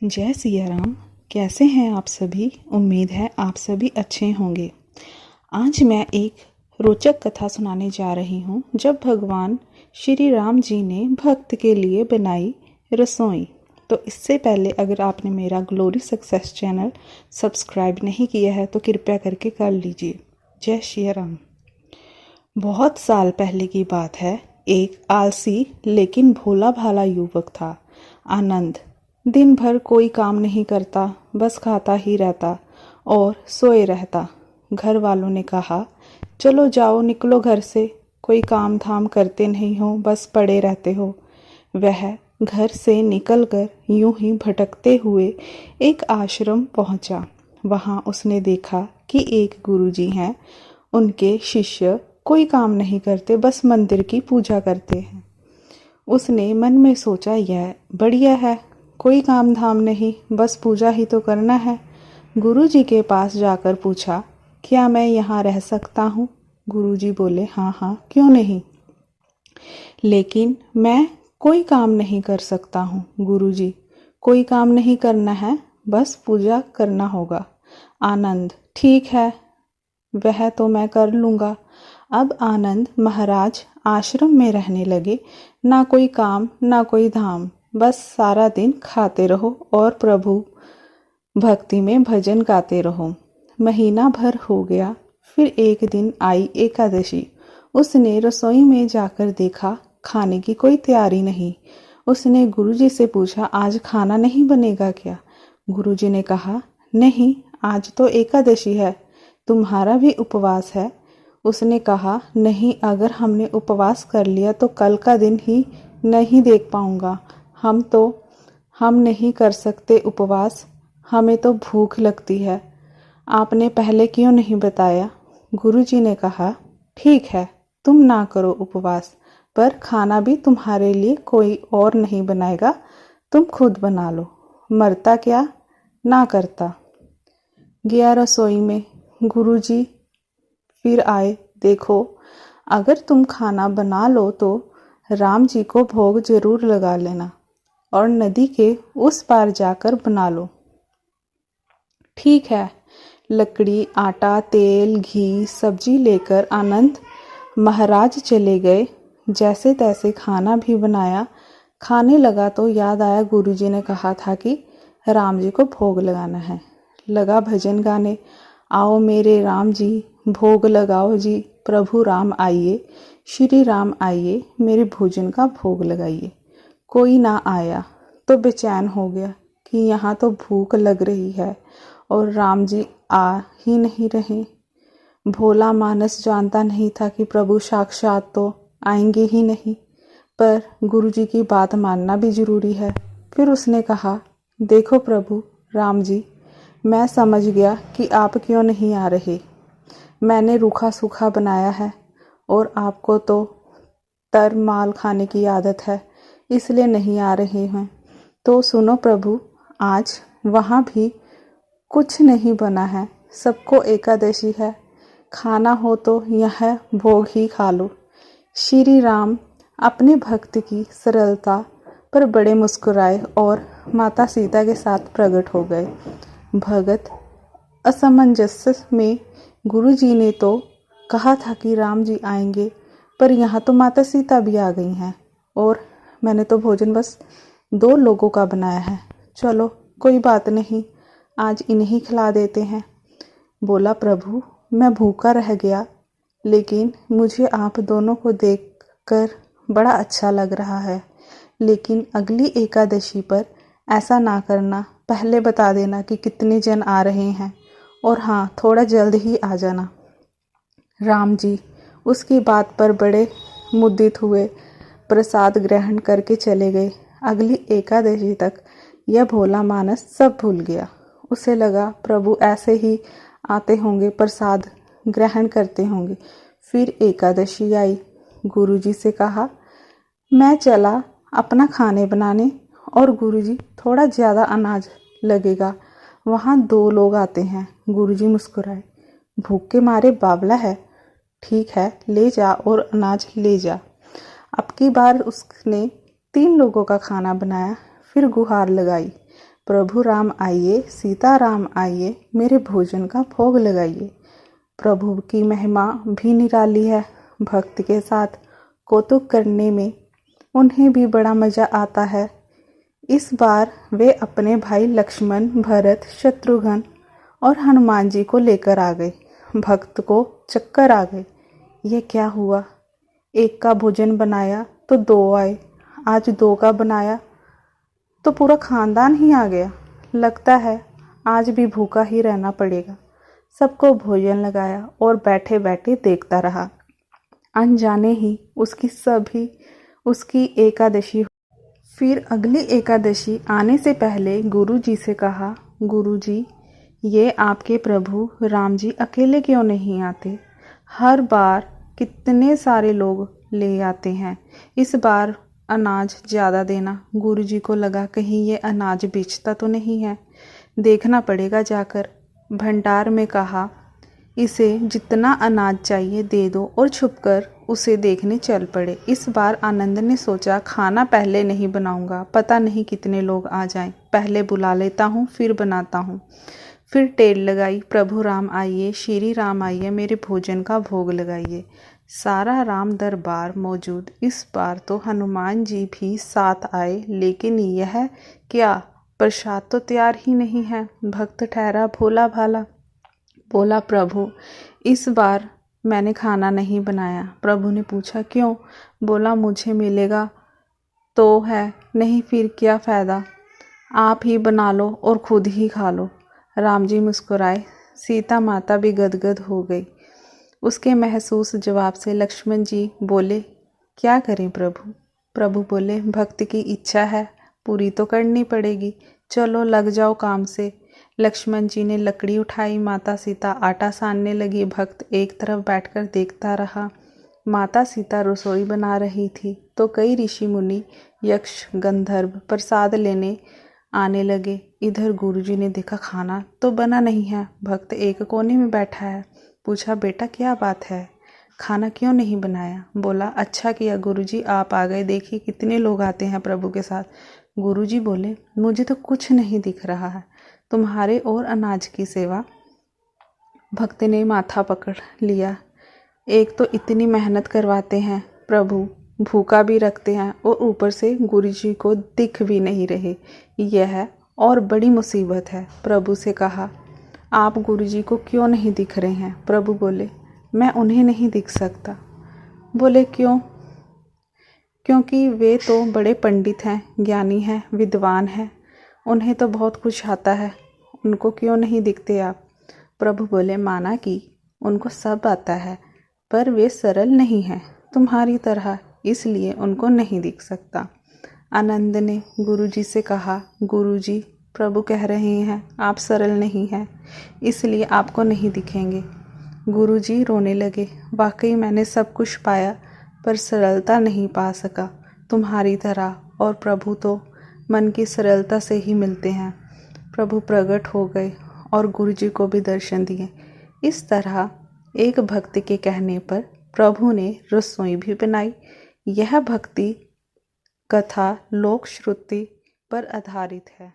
जय सिया राम। कैसे हैं आप सभी? उम्मीद है आप सभी अच्छे होंगे। आज मैं एक रोचक कथा सुनाने जा रही हूँ जब भगवान श्री राम जी ने भक्त के लिए बनाई रसोई। तो इससे पहले अगर आपने मेरा ग्लोरी सक्सेस चैनल सब्सक्राइब नहीं किया है तो कृपया करके कर लीजिए। जय श्री राम। बहुत साल पहले की बात है। एक आलसी लेकिन भोला भाला युवक था, आनंद। दिन भर कोई काम नहीं करता, बस खाता ही रहता और सोए रहता। घर वालों ने कहा, चलो जाओ निकलो घर से, कोई काम धाम करते नहीं हो, बस पड़े रहते हो। वह घर से निकलकर यूं ही भटकते हुए एक आश्रम पहुंचा। वहां उसने देखा कि एक गुरुजी हैं। उनके शिष्य कोई काम नहीं करते, बस मंदिर की पूजा करते हैं। उसने मन में सोचा, यह बढ़िया है, कोई काम धाम नहीं, बस पूजा ही तो करना है। गुरुजी के पास जाकर पूछा, क्या मैं यहाँ रह सकता हूँ? गुरुजी बोले, हाँ हाँ, क्यों नहीं, लेकिन मैं कोई काम नहीं कर सकता हूँ। गुरुजी, कोई काम नहीं करना है, बस पूजा करना होगा। आनंद, ठीक है, वह तो मैं कर लूँगा। अब आनंद महाराज आश्रम में रहने लगे। ना कोई काम ना कोई धाम, बस सारा दिन खाते रहो और प्रभु भक्ति में भजन गाते रहो। महीना भर हो गया। फिर एक दिन आई एकादशी। उसने रसोई में जाकर देखा, खाने की कोई तैयारी नहीं। उसने गुरुजी से पूछा, आज खाना नहीं बनेगा क्या? गुरुजी ने कहा, नहीं, आज तो एकादशी है, तुम्हारा भी उपवास है। उसने कहा, नहीं, अगर हमने उपवास कर लिया तो कल का दिन ही नहीं देख पाऊंगा। हम नहीं कर सकते उपवास, हमें तो भूख लगती है। आपने पहले क्यों नहीं बताया? गुरुजी ने कहा, ठीक है, तुम ना करो उपवास, पर खाना भी तुम्हारे लिए कोई और नहीं बनाएगा, तुम खुद बना लो। मरता क्या, ना करता। गया रसोई में। गुरुजी फिर आए। देखो, अगर तुम खाना बना लो तो राम जी को भोग जरूर लगा लेना और नदी के उस पार जाकर बना लो। ठीक है। लकड़ी, आटा, तेल, घी, सब्जी लेकर आनंद महाराज चले गए। जैसे तैसे खाना भी बनाया। खाने लगा तो याद आया, गुरुजी ने कहा था कि राम जी को भोग लगाना है। लगा भजन गाने, आओ मेरे राम जी, भोग लगाओ जी, प्रभु राम आइए, श्री राम आइए, मेरे भोजन का भोग लगाइए। कोई ना आया तो बेचैन हो गया कि यहाँ तो भूख लग रही है और राम जी आ ही नहीं रहे। भोला मानस जानता नहीं था कि प्रभु साक्षात तो आएंगे ही नहीं, पर गुरुजी की बात मानना भी जरूरी है। फिर उसने कहा, देखो प्रभु राम जी, मैं समझ गया कि आप क्यों नहीं आ रहे। मैंने रूखा सूखा बनाया है और आपको तो तर माल खाने की आदत है, इसलिए नहीं आ रहे हैं। तो सुनो प्रभु, आज वहाँ भी कुछ नहीं बना है, सबको एकादशी है, खाना हो तो यह भोग ही खा लो। श्री राम अपने भक्त की सरलता पर बड़े मुस्कुराए और माता सीता के साथ प्रकट हो गए। भगत असमंजस में, गुरुजी ने तो कहा था कि राम जी आएंगे, पर यहाँ तो माता सीता भी आ गई हैं और मैंने तो भोजन बस 2 लोगों का बनाया है। चलो कोई बात नहीं, आज इन्हीं खिला देते हैं। बोला, प्रभु मैं भूखा रह गया, लेकिन मुझे आप दोनों को देखकर बड़ा अच्छा लग रहा है, लेकिन अगली एकादशी पर ऐसा ना करना, पहले बता देना कि कितने जन आ रहे हैं, और हाँ, थोड़ा जल्द ही आ जाना। राम जी उसकी बात पर बड़े मुदित हुए, प्रसाद ग्रहण करके चले गए। अगली एकादशी तक यह भोला मानस सब भूल गया। उसे लगा प्रभु ऐसे ही आते होंगे, प्रसाद ग्रहण करते होंगे। फिर एकादशी आई। गुरुजी से कहा, मैं चला अपना खाने बनाने, और गुरुजी थोड़ा ज़्यादा अनाज लगेगा, वहाँ 2 लोग आते हैं। गुरुजी मुस्कुराए, भूख के मारे बावला है, ठीक है, ले जा और अनाज ले जा। अब की बार उसने 3 लोगों का खाना बनाया। फिर गुहार लगाई, प्रभु राम आइए, सीता राम आइए, मेरे भोजन का भोग लगाइए। प्रभु की महिमा भी निराली है। भक्त के साथ कौतुक करने में उन्हें भी बड़ा मज़ा आता है। इस बार वे अपने भाई लक्ष्मण, भरत, शत्रुघ्न और हनुमान जी को लेकर आ गए। भक्त को चक्कर आ गए। ये क्या हुआ? एक का भोजन बनाया तो दो आए, आज दो का बनाया तो पूरा खानदान ही आ गया। लगता है आज भी भूखा ही रहना पड़ेगा। सबको भोजन लगाया और बैठे बैठे देखता रहा। अनजाने ही उसकी एकादशी। फिर अगली एकादशी आने से पहले गुरु जी से कहा, गुरु जी, ये आपके प्रभु राम जी अकेले क्यों नहीं आते? हर बार कितने सारे लोग ले आते हैं। इस बार अनाज ज़्यादा देना। गुरु जी को लगा कहीं ये अनाज बेचता तो नहीं है, देखना पड़ेगा जाकर। भंडार में कहा, इसे जितना अनाज चाहिए दे दो और छुपकर उसे देखने चल पड़े। इस बार आनंद ने सोचा, खाना पहले नहीं बनाऊंगा, पता नहीं कितने लोग आ जाएं, पहले बुला लेता हूँ फिर बनाता हूँ। फिर टेल लगाई, प्रभु राम आइए, श्री राम आइए, मेरे भोजन का भोग लगाइए। सारा राम दरबार मौजूद। इस बार तो हनुमान जी भी साथ आए, लेकिन यह क्या, प्रसाद तो तैयार ही नहीं है। भक्त ठहरा भोला भाला, बोला, प्रभु इस बार मैंने खाना नहीं बनाया। प्रभु ने पूछा, क्यों? बोला, मुझे मिलेगा तो है, नहीं फिर क्या फ़ायदा, आप ही बना लो और खुद ही खा लो। राम जी मुस्कुराए। सीता माता भी गदगद हो गई उसके महसूस जवाब से। लक्ष्मण जी बोले, क्या करें प्रभु? प्रभु बोले, भक्त की इच्छा है, पूरी तो करनी पड़ेगी, चलो लग जाओ काम से। लक्ष्मण जी ने लकड़ी उठाई, माता सीता आटा सानने लगी। भक्त एक तरफ बैठकर देखता रहा। माता सीता रसोई बना रही थी तो कई ऋषि मुनि, यक्ष, गंधर्व प्रसाद लेने आने लगे। इधर गुरुजी ने देखा खाना तो बना नहीं है, भक्त एक कोने में बैठा है। पूछा, बेटा क्या बात है, खाना क्यों नहीं बनाया? बोला, अच्छा किया गुरुजी आप आ गए, देखिए कितने लोग आते हैं प्रभु के साथ। गुरुजी बोले, मुझे तो कुछ नहीं दिख रहा है, तुम्हारे और अनाज की सेवा। भक्त ने माथा पकड़ लिया। एक तो इतनी मेहनत करवाते हैं प्रभु, भूखा भी रखते हैं और ऊपर से गुरुजी को दिख भी नहीं रहे, यह और बड़ी मुसीबत है। प्रभु से कहा, आप गुरुजी को क्यों नहीं दिख रहे हैं? प्रभु बोले, मैं उन्हें नहीं दिख सकता। बोले, क्यों? क्योंकि वे तो बड़े पंडित हैं, ज्ञानी हैं, विद्वान हैं, उन्हें तो बहुत कुछ आता है, उनको क्यों नहीं दिखते आप? प्रभु बोले, माना कि उनको सब आता है, पर वे सरल नहीं हैं तुम्हारी तरह, इसलिए उनको नहीं दिख सकता। आनंद ने गुरुजी से कहा, गुरुजी प्रभु कह रहे हैं आप सरल नहीं हैं, इसलिए आपको नहीं दिखेंगे। गुरुजी रोने लगे। वाकई मैंने सब कुछ पाया पर सरलता नहीं पा सका तुम्हारी तरह, और प्रभु तो मन की सरलता से ही मिलते हैं। प्रभु प्रकट हो गए और गुरुजी को भी दर्शन दिए। इस तरह एक भक्त के कहने पर प्रभु ने रसोई भी बनाई। यह भक्ति कथा लोक श्रुति पर आधारित है।